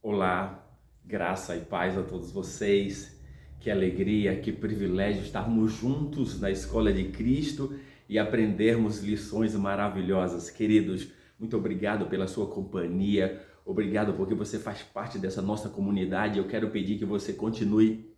Olá, graça e paz a todos vocês. Que alegria, que privilégio estarmos juntos na Escola de Cristo e aprendermos lições maravilhosas. Queridos, muito obrigado pela sua companhia, obrigado porque você faz parte dessa nossa comunidade. Eu quero pedir que você continue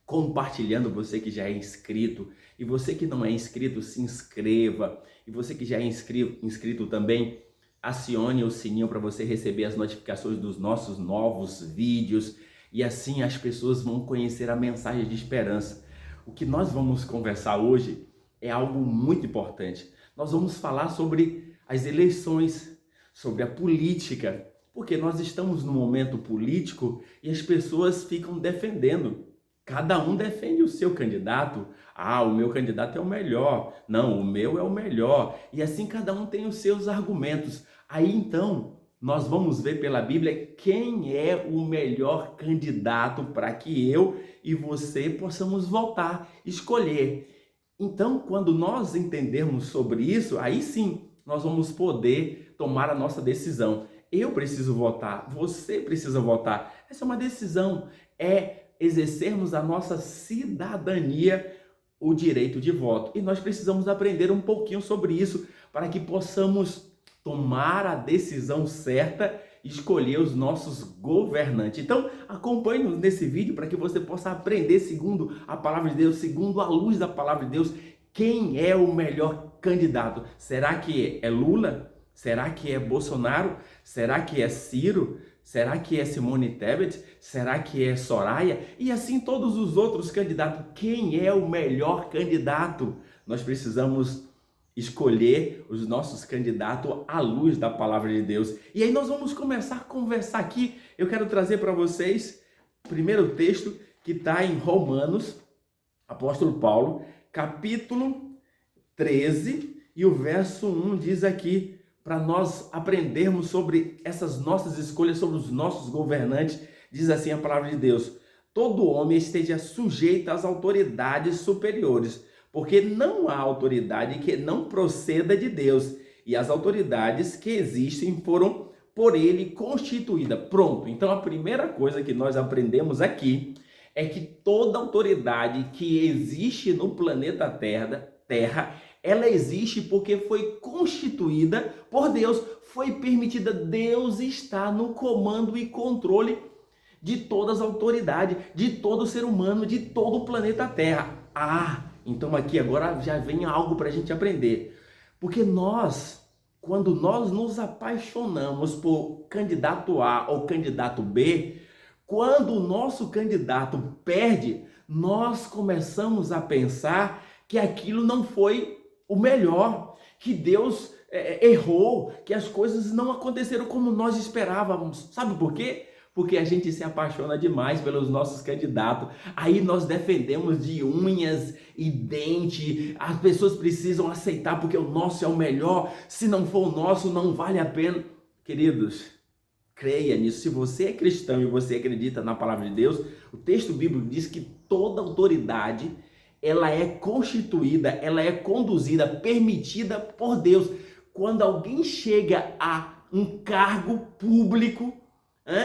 compartilhando, você que já é inscrito, e você que não é inscrito, se inscreva, e você que já é inscrito também, acione o sininho para você receber as notificações dos nossos novos vídeos, e assim as pessoas vão conhecer a mensagem de esperança. O que nós vamos conversar hoje é algo muito importante. Nós vamos falar sobre as eleições, sobre a política, porque nós estamos num momento político e as pessoas ficam defendendo. Cada um defende o seu candidato. Ah, o meu candidato é o melhor. Não, o meu é o melhor. E assim cada um tem os seus argumentos. Aí então, nós vamos ver pela Bíblia quem é o melhor candidato para que eu e você possamos votar, escolher. Então, quando nós entendermos sobre isso, aí sim nós vamos poder tomar a nossa decisão. Eu preciso votar, você precisa votar. Essa é uma decisão. É exercermos a nossa cidadania, o direito de voto. E nós precisamos aprender um pouquinho sobre isso para que possamos tomar a decisão certa e escolher os nossos governantes. Então, acompanhe-nos nesse vídeo para que você possa aprender segundo a palavra de Deus, segundo a luz da palavra de Deus, quem é o melhor candidato. Será que é Lula? Será que é Bolsonaro? Será que é Ciro? Será que é Simone Tebet? Será que é Soraya? E assim todos os outros candidatos. Quem é o melhor candidato? Nós precisamos escolher os nossos candidatos à luz da palavra de Deus. E aí nós vamos começar a conversar aqui. Eu quero trazer para vocês o primeiro texto que está em Romanos, apóstolo Paulo, capítulo 13, e o verso 1 diz aqui, para nós aprendermos sobre essas nossas escolhas, sobre os nossos governantes, diz assim a palavra de Deus: todo homem esteja sujeito às autoridades superiores, porque não há autoridade que não proceda de Deus, e as autoridades que existem foram por ele constituídas. Pronto, então a primeira coisa que nós aprendemos aqui é que toda autoridade que existe no planeta Terra, ela existe porque foi constituída por Deus, foi permitida. Deus está no comando e controle de todas as autoridades, de todo ser humano, de todo o planeta Terra. Então aqui agora já vem algo para a gente aprender. Porque quando nós nos apaixonamos por candidato A ou candidato B, quando o nosso candidato perde, nós começamos a pensar que aquilo não foi o melhor, que Deus errou, que as coisas não aconteceram como nós esperávamos. Sabe por quê? Porque a gente se apaixona demais pelos nossos candidatos. Aí nós defendemos de unhas e dente. As pessoas precisam aceitar porque o nosso é o melhor. Se não for o nosso, não vale a pena. Queridos, creia nisso. Se você é cristão e você acredita na palavra de Deus, o texto bíblico diz que toda autoridade ela é constituída, ela é conduzida, permitida por Deus. Quando alguém chega a um cargo público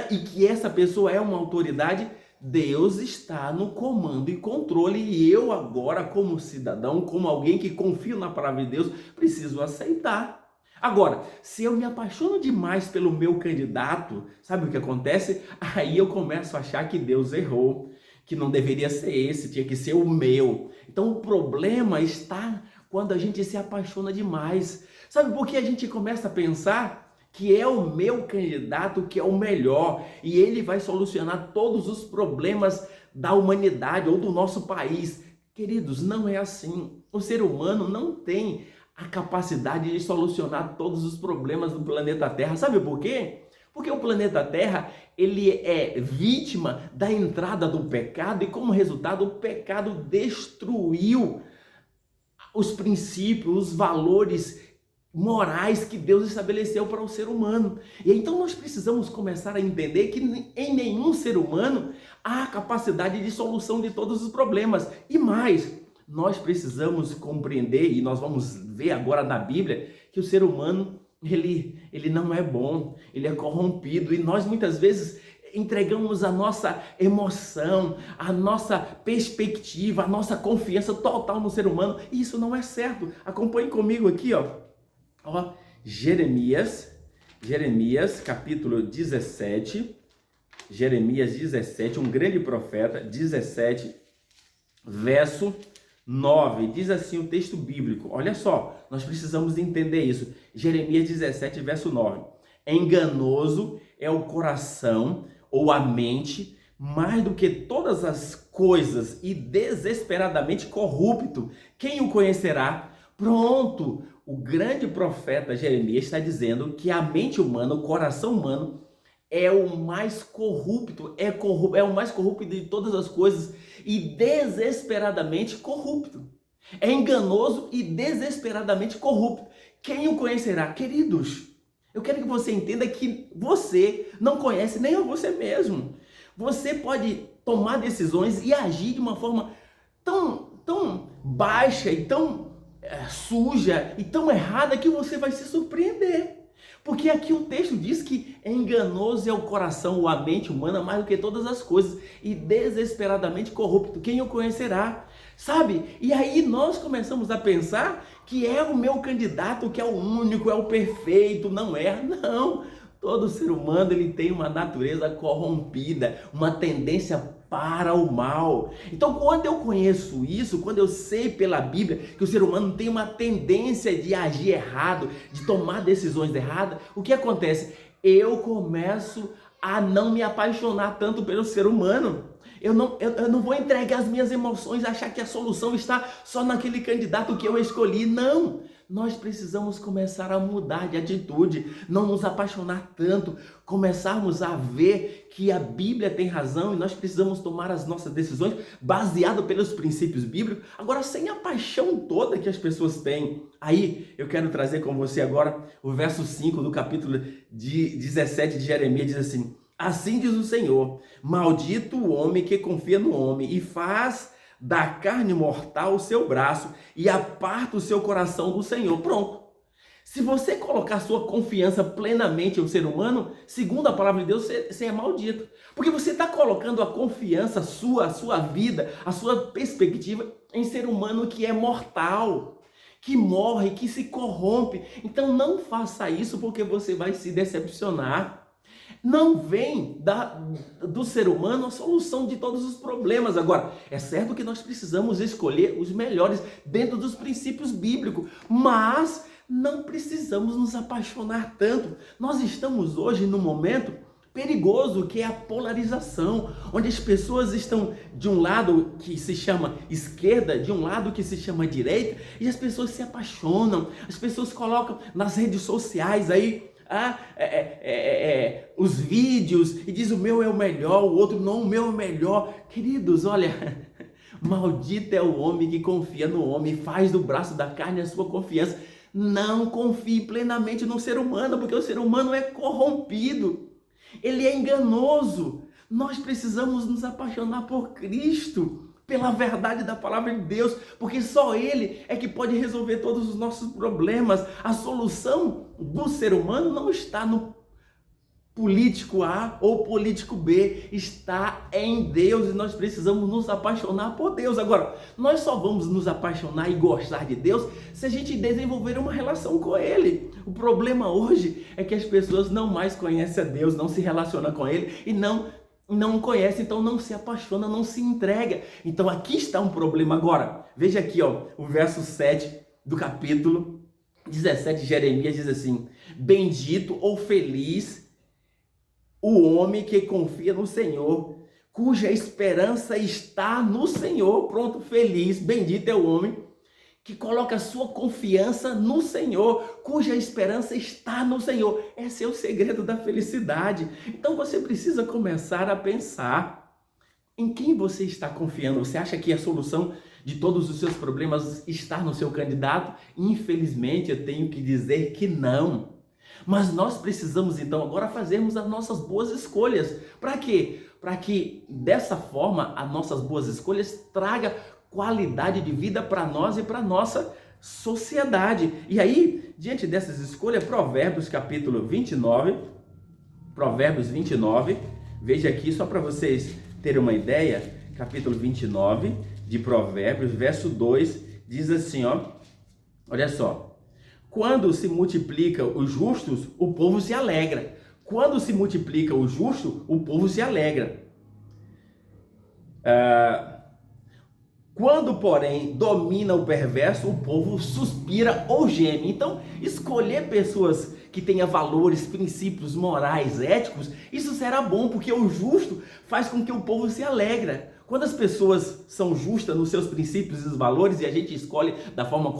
e que essa pessoa é uma autoridade, Deus está no comando e controle, e eu agora, como cidadão, como alguém que confia na palavra de Deus, preciso aceitar. Agora, se eu me apaixono demais pelo meu candidato, sabe o que acontece? Aí eu começo a achar que Deus errou, que não deveria ser esse, tinha que ser o meu. Então o problema está quando a gente se apaixona demais. Sabe por que a gente começa a pensar que é o meu candidato que é o melhor e ele vai solucionar todos os problemas da humanidade ou do nosso país? Queridos, não é assim. O ser humano não tem a capacidade de solucionar todos os problemas do planeta Terra. Sabe por quê? Porque o planeta Terra, ele é vítima da entrada do pecado e, como resultado, o pecado destruiu os princípios, os valores morais que Deus estabeleceu para o ser humano. E então nós precisamos começar a entender que em nenhum ser humano há capacidade de solução de todos os problemas. E mais, nós precisamos compreender, e nós vamos ver agora na Bíblia, que o ser humano ele não é bom, ele é corrompido, e nós muitas vezes entregamos a nossa emoção, a nossa perspectiva, a nossa confiança total no ser humano. E isso não é certo. Acompanhe comigo aqui, ó, Jeremias capítulo 17, Jeremias 17, um grande profeta, 17, verso 9, diz assim o texto bíblico. Olha só, nós precisamos entender isso. Jeremias 17, verso 9. Enganoso é o coração ou a mente, mais do que todas as coisas, e desesperadamente corrupto. Quem o conhecerá? Pronto, o grande profeta Jeremias está dizendo que a mente humana, o coração humano, é o mais corrupto, é o mais corrupto de todas as coisas e desesperadamente corrupto. É enganoso e desesperadamente corrupto. Quem o conhecerá? Queridos, eu quero que você entenda que você não conhece nem a você mesmo. Você pode tomar decisões e agir de uma forma tão baixa e tão suja e tão errada que você vai se surpreender. Porque aqui o texto diz que enganoso é o coração ou a mente humana mais do que todas as coisas e desesperadamente corrupto. Quem o conhecerá? Sabe? E aí nós começamos a pensar que é o meu candidato que é o único, é o perfeito, não é? Não. Todo ser humano ele tem uma natureza corrompida, uma tendência para o mal. Então, quando eu conheço isso, quando eu sei pela Bíblia que o ser humano tem uma tendência de agir errado, de tomar decisões erradas, o que acontece? Eu começo a não me apaixonar tanto pelo ser humano. Eu não vou entregar as minhas emoções, achar que a solução está só naquele candidato que eu escolhi. Não! Nós precisamos começar a mudar de atitude, não nos apaixonar tanto, começarmos a ver que a Bíblia tem razão e nós precisamos tomar as nossas decisões baseado pelos princípios bíblicos, agora sem a paixão toda que as pessoas têm. Aí eu quero trazer com você agora o verso 5 do capítulo 17 de Jeremias, diz assim: assim diz o Senhor, maldito o homem que confia no homem e faz da carne mortal o seu braço e aparta o seu coração do Senhor. Pronto. Se você colocar sua confiança plenamente em um ser humano, segundo a palavra de Deus, você é maldito. Porque você está colocando a confiança a sua vida, a sua perspectiva em ser humano que é mortal, que morre, que se corrompe. Então não faça isso porque você vai se decepcionar. Não vem do ser humano a solução de todos os problemas. Agora, é certo que nós precisamos escolher os melhores dentro dos princípios bíblicos, mas não precisamos nos apaixonar tanto. Nós estamos hoje num momento perigoso que é a polarização, onde as pessoas estão de um lado que se chama esquerda, de um lado que se chama direita, e as pessoas se apaixonam, as pessoas colocam nas redes sociais aí os vídeos e diz o meu é o melhor, o outro não, o meu é o melhor. Queridos, olha, maldito é o homem que confia no homem, faz do braço da carne a sua confiança. Não confie plenamente no ser humano, porque o ser humano é corrompido, ele é enganoso. Nós precisamos nos apaixonar por Cristo, pela verdade da palavra de Deus, porque só Ele é que pode resolver todos os nossos problemas. A solução do ser humano não está no político A ou político B, está em Deus e nós precisamos nos apaixonar por Deus. Agora, nós só vamos nos apaixonar e gostar de Deus se a gente desenvolver uma relação com Ele. O problema hoje é que as pessoas não mais conhecem a Deus, não se relacionam com Ele e não conhece, então não se apaixona, não se entrega. Então aqui está um problema. Agora, veja aqui, o verso 7 do capítulo 17 de Jeremias diz assim: bendito ou feliz o homem que confia no Senhor, cuja esperança está no Senhor. Pronto, feliz, bendito é o homem que coloca a sua confiança no Senhor, cuja esperança está no Senhor. Esse é o segredo da felicidade. Então você precisa começar a pensar em quem você está confiando. Você acha que a solução de todos os seus problemas está no seu candidato? Infelizmente, eu tenho que dizer que não. Mas nós precisamos então agora fazermos as nossas boas escolhas. Para quê? Para que dessa forma as nossas boas escolhas tragam qualidade de vida para nós e para nossa sociedade. E aí, diante dessas escolhas, Provérbios capítulo 29, Veja aqui, só para vocês terem uma ideia, capítulo 29 de Provérbios, verso 2, diz assim, ó, olha só. Quando se multiplica os justos, o povo se alegra. Quando se multiplica o justo, o povo se alegra. Quando, porém, domina o perverso, o povo suspira ou geme. Então, escolher pessoas que tenham valores, princípios morais, éticos, isso será bom, porque o justo faz com que o povo se alegra. Quando as pessoas são justas nos seus princípios e valores e a gente escolhe da forma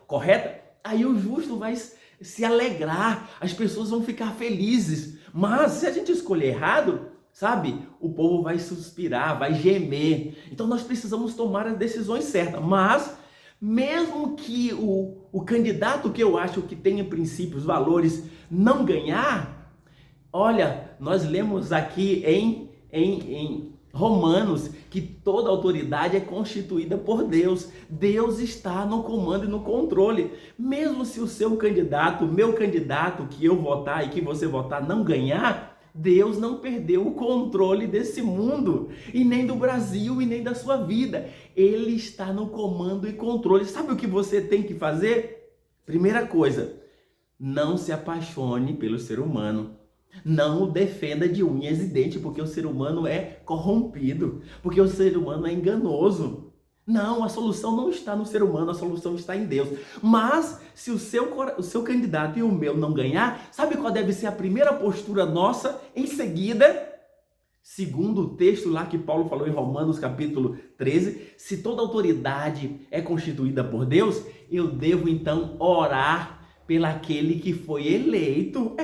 correta, aí o justo vai se alegrar, as pessoas vão ficar felizes. Mas se a gente escolher errado, sabe, o povo vai suspirar, vai gemer. Então nós precisamos tomar as decisões certas. Mas mesmo que o candidato que eu acho que tenha princípios, valores, não ganhar, olha, nós lemos aqui em Romanos que toda autoridade é constituída por Deus. Deus está no comando e no controle. Mesmo se o seu candidato, o meu candidato, que eu votar e que você votar, não ganhar, Deus não perdeu o controle desse mundo, e nem do Brasil, e nem da sua vida. Ele está no comando e controle. Sabe o que você tem que fazer? Primeira coisa, não se apaixone pelo ser humano. Não o defenda de unhas e dentes, porque o ser humano é corrompido, porque o ser humano é enganoso. Não, a solução não está no ser humano, a solução está em Deus. Mas se o seu candidato e o meu não ganhar, sabe qual deve ser a primeira postura nossa em seguida? Segundo o texto lá que Paulo falou em Romanos capítulo 13, se toda autoridade é constituída por Deus, eu devo então orar pelaquele que foi eleito.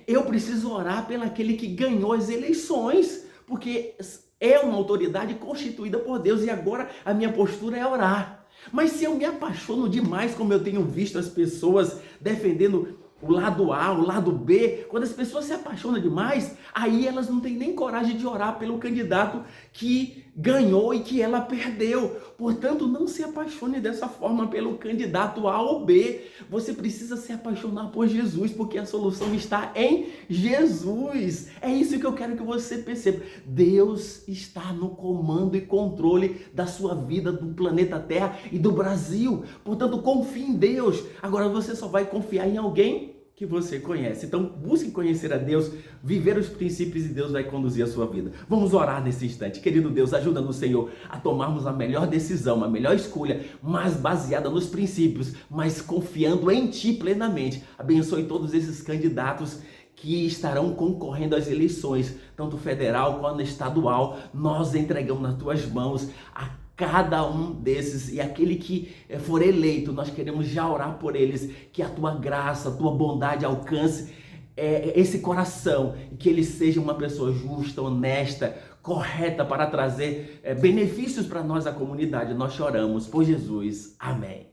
Eu preciso orar pelaquele que ganhou as eleições, porque é uma autoridade constituída por Deus e agora a minha postura é orar. Mas se eu me apaixono demais, como eu tenho visto as pessoas defendendo o lado A, o lado B, quando as pessoas se apaixonam demais, aí elas não têm nem coragem de orar pelo candidato que ganhou e que ela perdeu. Portanto, não se apaixone dessa forma pelo candidato A ou B. Você precisa se apaixonar por Jesus, porque a solução está em Jesus. É isso que eu quero que você perceba. Deus está no comando e controle da sua vida, do planeta Terra e do Brasil. Portanto, confie em Deus. Agora você só vai confiar em alguém que você conhece. Então, busque conhecer a Deus, viver os princípios, e Deus vai conduzir a sua vida. Vamos orar nesse instante. Querido Deus, ajuda-nos, Senhor, a tomarmos a melhor decisão, a melhor escolha, mas baseada nos princípios, mas confiando em Ti plenamente. Abençoe todos esses candidatos que estarão concorrendo às eleições, tanto federal quanto estadual. Nós entregamos nas Tuas mãos a cada um desses, e aquele que for eleito, nós queremos já orar por eles, que a Tua graça, a Tua bondade alcance esse coração, e que ele seja uma pessoa justa, honesta, correta, para trazer benefícios para nós, a comunidade. Nós choramos por Jesus. Amém.